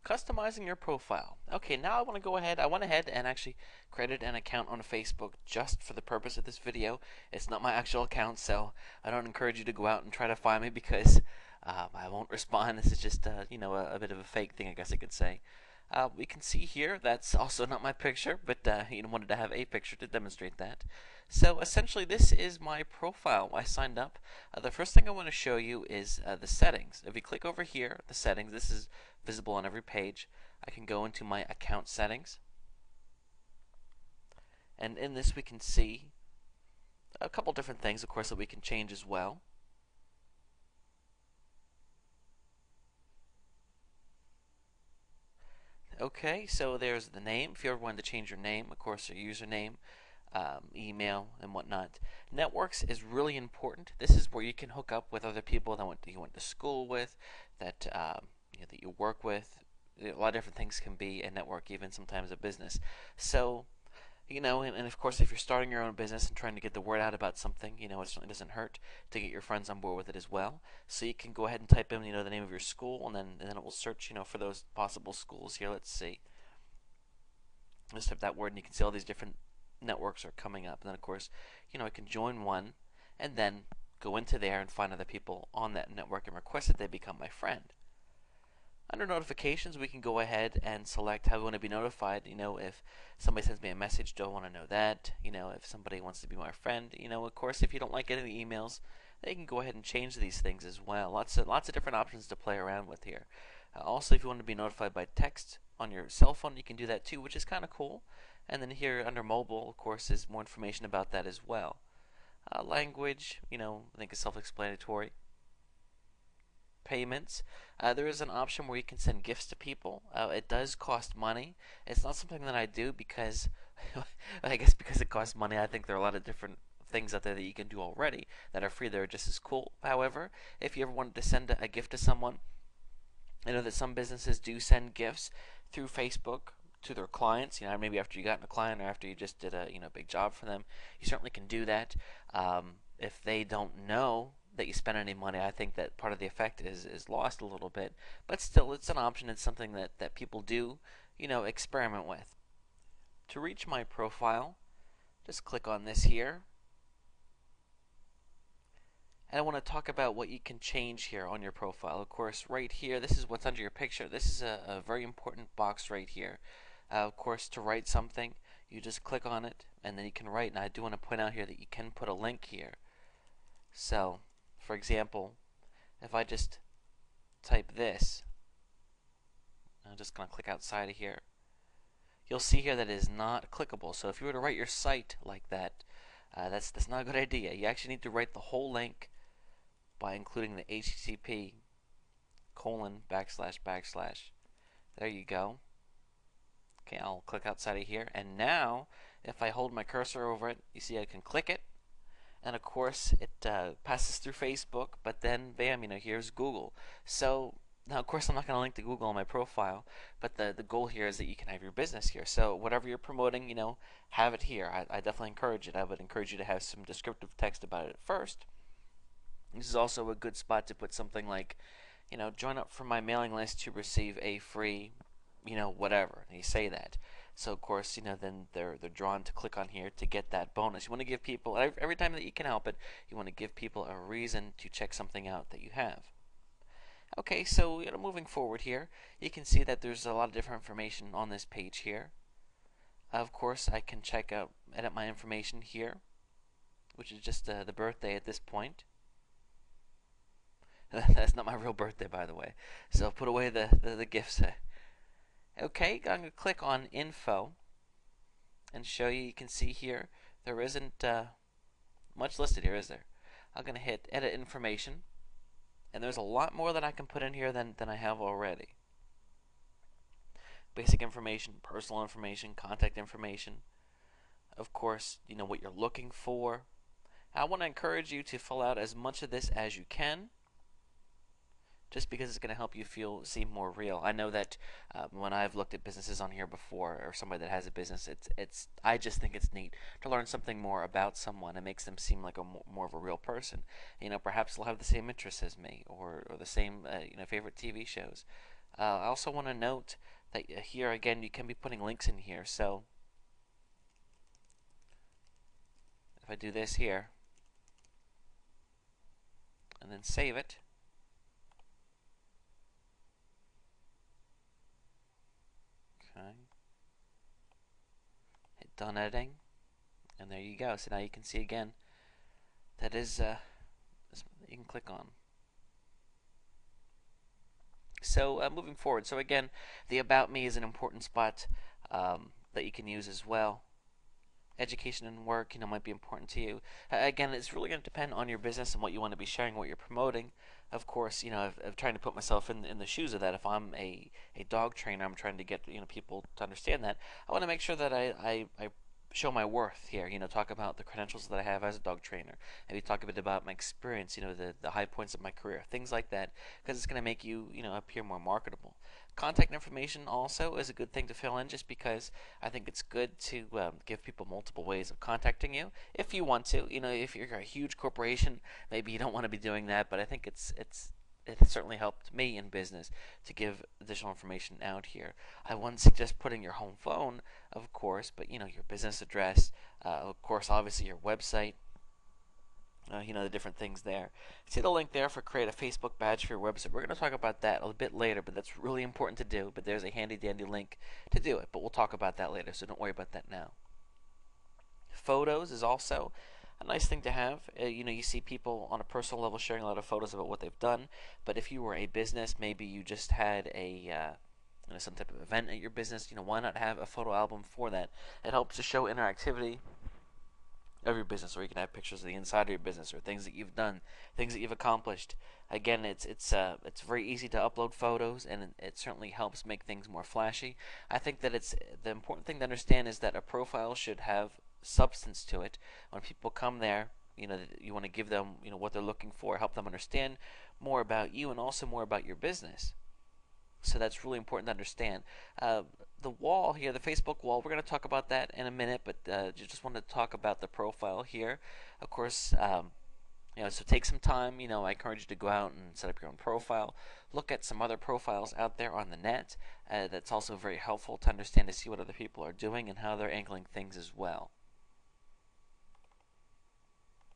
Customizing your profile. Okay, now I went ahead and actually created an account on Facebook just for the purpose of this video. It's not my actual account, so I don't encourage you to go out and try to find me because I won't respond. This is just, a bit of a fake thing, I guess I could say. We can see here that's also not my picture, but wanted to have a picture to demonstrate that. So essentially, this is my profile. I signed up. The first thing I want to show you is the settings. If you click over here, the settings, this is visible on every page. I can go into my account settings, and in this we can see a couple different things, of course, that we can change as well. Okay, so there's the name. If you ever wanted to change your name, of course, your username, email, and whatnot. Networks is really important. This is where you can hook up with other people that you went to school with, that that you work with. A lot of different things can be a network, even sometimes a business. So, and of course, if you're starting your own business and trying to get the word out about something, it certainly doesn't hurt to get your friends on board with it as well. So you can go ahead and type in, the name of your school, and then it will search, for those possible schools here. Let's see. Just type that word, and you can see all these different networks are coming up. And then, of course, I can join one, and then go into there and find other people on that network and request that they become my friend. Under notifications, we can go ahead and select how we want to be notified. If somebody sends me a message, do I want to know that? If somebody wants to be my friend. Of course, if you don't like getting the emails, they can go ahead and change these things as well. Lots of different options to play around with here. Also, if you want to be notified by text on your cell phone, you can do that too, which is kind of cool. And then here under mobile, of course, is more information about that as well. Language, I think is self-explanatory. Payments. There is an option where you can send gifts to people. It does cost money. It's not something that I do because, I guess because it costs money. I think there are a lot of different things out there that you can do already that are free that are just as cool. However, if you ever wanted to send a gift to someone, I know that some businesses do send gifts through Facebook to their clients. Maybe after you got a client or after you just did a big job for them, you certainly can do that. If they don't know that you spend any money, I think that part of the effect is lost a little bit. But still, it's an option. It's something that people do, experiment with. To reach my profile, just click on this here. And I want to talk about what you can change here on your profile. Of course, right here, this is what's under your picture. This is a very important box right here. Of course, to write something, you just click on it, and then you can write. And I do want to point out here that you can put a link here. So, for example, if I just type this, I'm just going to click outside of here, you'll see here that it is not clickable. So if you were to write your site like that, that's not a good idea. You actually need to write the whole link by including the HTTP : // There you go. Okay, I'll click outside of here, and now if I hold my cursor over it, you see I can click it, and of course it passes through Facebook, but then bam, here's Google. So now of course I'm not going to link to Google on my profile, but the goal here is that you can have your business here. So whatever you're promoting, have it here. I definitely encourage it. I would encourage you to have some descriptive text about it at first. This is also a good spot to put something like, join up for my mailing list to receive a free, whatever. And you say that. So of course, then they're drawn to click on here to get that bonus. You want to give people, every time that you can help it, you want to give people a reason to check something out that you have. Okay, so moving forward here, you can see that there's a lot of different information on this page here. Of course, I can edit my information here, which is just the birthday at this point. That's not my real birthday, by the way. So put away the gifts. Okay, I'm going to click on Info and show you. You can see here there isn't much listed here, is there? I'm going to hit Edit Information, and there's a lot more that I can put in here than I have already. Basic information, personal information, contact information. Of course, what you're looking for. I want to encourage you to fill out as much of this as you can, just because it's going to help you seem more real. I know that when I've looked at businesses on here before, or somebody that has a business, I just think it's neat to learn something more about someone. It makes them seem like more of a real person. Perhaps they'll have the same interests as me, or the same favorite TV shows. I also want to note that here again you can be putting links in here. So if I do this here and then save it, okay, hit done editing, and there you go. So now you can see again that is you can click on. So moving forward, so again, the About Me is an important spot that you can use as well. Education and work, might be important to you. Again, it's really going to depend on your business and what you want to be sharing, what you're promoting. Of course, I'm trying to put myself in the shoes of that. If I'm a dog trainer, I'm trying to get people to understand that. I want to make sure that I show my worth here. Talk about the credentials that I have as a dog trainer. Maybe talk a bit about my experience. The high points of my career, things like that, because it's going to make you appear more marketable. Contact information also is a good thing to fill in, just because I think it's good to give people multiple ways of contacting you if you want to. If you're a huge corporation, maybe you don't want to be doing that, but I think it certainly helped me in business to give additional information out here. I wouldn't suggest putting your home phone, of course, but your business address, of course, obviously your website, the different things there. See the link there for create a Facebook badge for your website. We're going to talk about that a bit later, but that's really important to do. But there's a handy dandy link to do it, but we'll talk about that later, so don't worry about that now. Photos is also a nice thing to have. You see people on a personal level sharing a lot of photos about what they've done, but if you were a business, maybe you just had some type of event at your business, why not have a photo album for that? It helps to show interactivity of your business, or you can have pictures of the inside of your business, or things that you've done, things that you've accomplished. Again, it's very easy to upload photos, and it certainly helps make things more flashy. I think that the important thing to understand is that a profile should have substance to it. When people come there, you want to give them what they're looking for, help them understand more about you and also more about your business. So that's really important to understand. The wall here, the Facebook wall, we're going to talk about that in a minute, but just wanted to talk about the profile here. Of course, so take some time. I encourage you to go out and set up your own profile. Look at some other profiles out there on the net. That's also very helpful to understand, to see what other people are doing and how they're angling things as well.